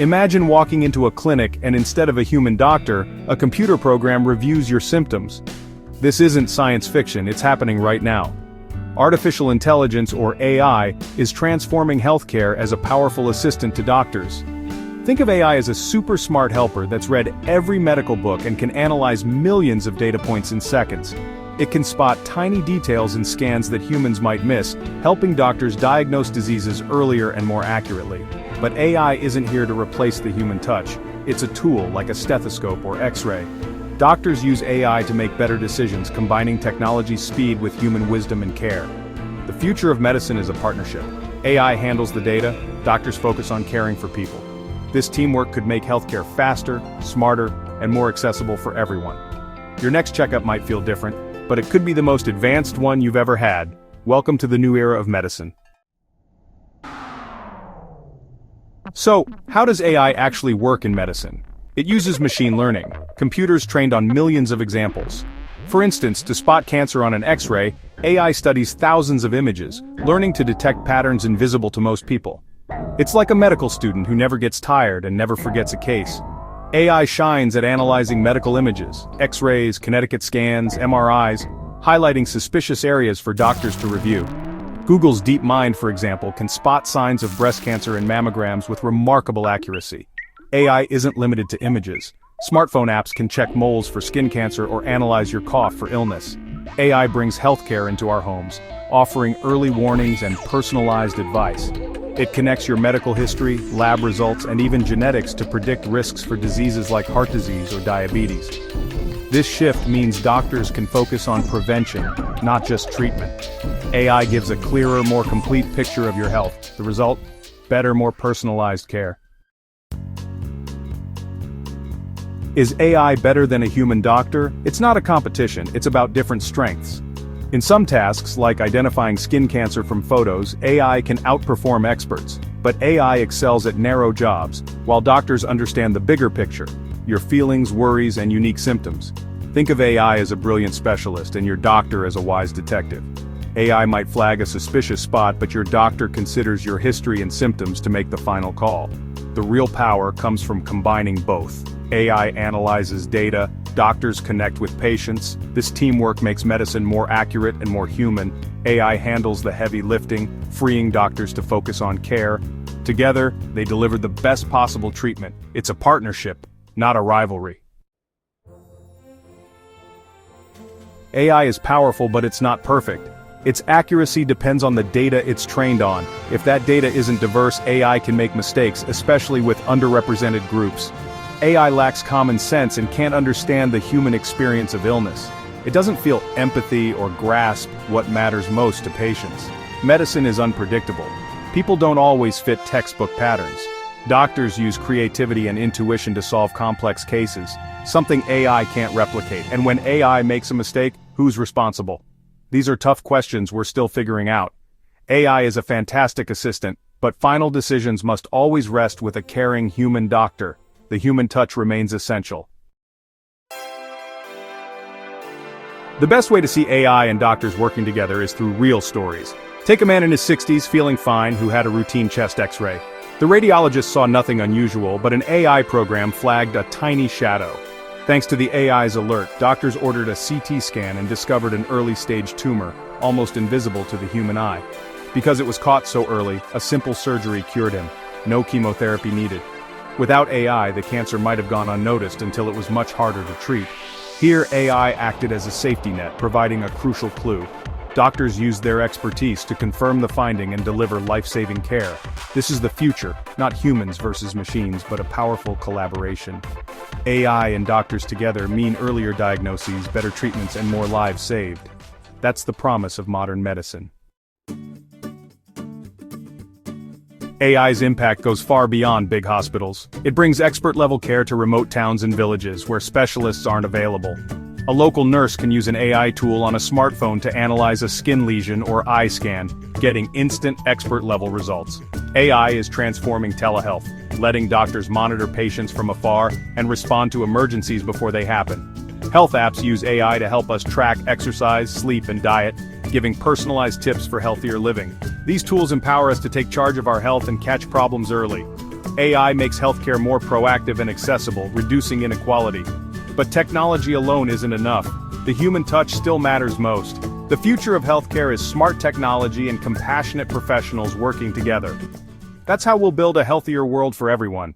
Imagine walking into a clinic and instead of a human doctor, a computer program reviews your symptoms. This isn't science fiction, it's happening right now. Artificial intelligence, or AI, is transforming healthcare as a powerful assistant to doctors. Think of AI as a super smart helper that's read every medical book and can analyze millions of data points in seconds. It can spot tiny details in scans that humans might miss, helping doctors diagnose diseases earlier and more accurately. But AI isn't here to replace the human touch. It's a tool like a stethoscope or X-ray. Doctors use AI to make better decisions, combining technology's speed with human wisdom and care. The future of medicine is a partnership. AI handles the data, doctors focus on caring for people. This teamwork could make healthcare faster, smarter, and more accessible for everyone. Your next checkup might feel different, but it could be the most advanced one you've ever had. Welcome to the new era of medicine. So, how does AI actually work in medicine? It uses machine learning, computers trained on millions of examples. For instance, to spot cancer on an X-ray, AI studies thousands of images, learning to detect patterns invisible to most people. It's like a medical student who never gets tired and never forgets a case. AI shines at analyzing medical images, X-rays, kinetic scans, MRIs, highlighting suspicious areas for doctors to review. Google's DeepMind, for example, can spot signs of breast cancer in mammograms with remarkable accuracy. AI isn't limited to images. Smartphone apps can check moles for skin cancer or analyze your cough for illness. AI brings healthcare into our homes, offering early warnings and personalized advice. It connects your medical history, lab results, and even genetics to predict risks for diseases like heart disease or diabetes. This shift means doctors can focus on prevention, not just treatment. AI gives a clearer, more complete picture of your health. The result? Better, more personalized care. Is AI better than a human doctor? It's not a competition, it's about different strengths. In some tasks, like identifying skin cancer from photos, AI can outperform experts. But AI excels at narrow jobs, while doctors understand the bigger picture, your feelings, worries, and unique symptoms. Think of AI as a brilliant specialist and your doctor as a wise detective. AI might flag a suspicious spot, but your doctor considers your history and symptoms to make the final call. The real power comes from combining both. AI analyzes data, doctors connect with patients. This teamwork makes medicine more accurate and more human. AI handles the heavy lifting, freeing doctors to focus on care. Together, they deliver the best possible treatment. It's a partnership, not a rivalry. AI is powerful, but it's not perfect. Its accuracy depends on the data it's trained on. If that data isn't diverse, AI can make mistakes, especially with underrepresented groups. AI lacks common sense and can't understand the human experience of illness. It doesn't feel empathy or grasp what matters most to patients. Medicine is unpredictable. People don't always fit textbook patterns. Doctors use creativity and intuition to solve complex cases, something AI can't replicate. And when AI makes a mistake, who's responsible? These are tough questions we're still figuring out. AI is a fantastic assistant, but final decisions must always rest with a caring human doctor. The human touch remains essential. The best way to see AI and doctors working together is through real stories. Take a man in his 60s feeling fine who had a routine chest X-ray. The radiologist saw nothing unusual, but an AI program flagged a tiny shadow. Thanks to the AI's alert, doctors ordered a CT scan and discovered an early-stage tumor, almost invisible to the human eye. Because it was caught so early, a simple surgery cured him. No chemotherapy needed. Without AI, the cancer might have gone unnoticed until it was much harder to treat. Here, AI acted as a safety net, providing a crucial clue. Doctors used their expertise to confirm the finding and deliver life-saving care. This is the future, not humans versus machines, but a powerful collaboration. AI and doctors together mean earlier diagnoses, better treatments, and more lives saved. That's the promise of modern medicine. AI's impact goes far beyond big hospitals. It brings expert-level care to remote towns and villages where specialists aren't available. A local nurse can use an AI tool on a smartphone to analyze a skin lesion or eye scan, getting instant expert-level results. AI is transforming telehealth, letting doctors monitor patients from afar and respond to emergencies before they happen. Health apps use AI to help us track exercise, sleep, and diet, giving personalized tips for healthier living. These tools empower us to take charge of our health and catch problems early. AI makes healthcare more proactive and accessible, reducing inequality. But technology alone isn't enough. The human touch still matters most. The future of healthcare is smart technology and compassionate professionals working together. That's how we'll build a healthier world for everyone.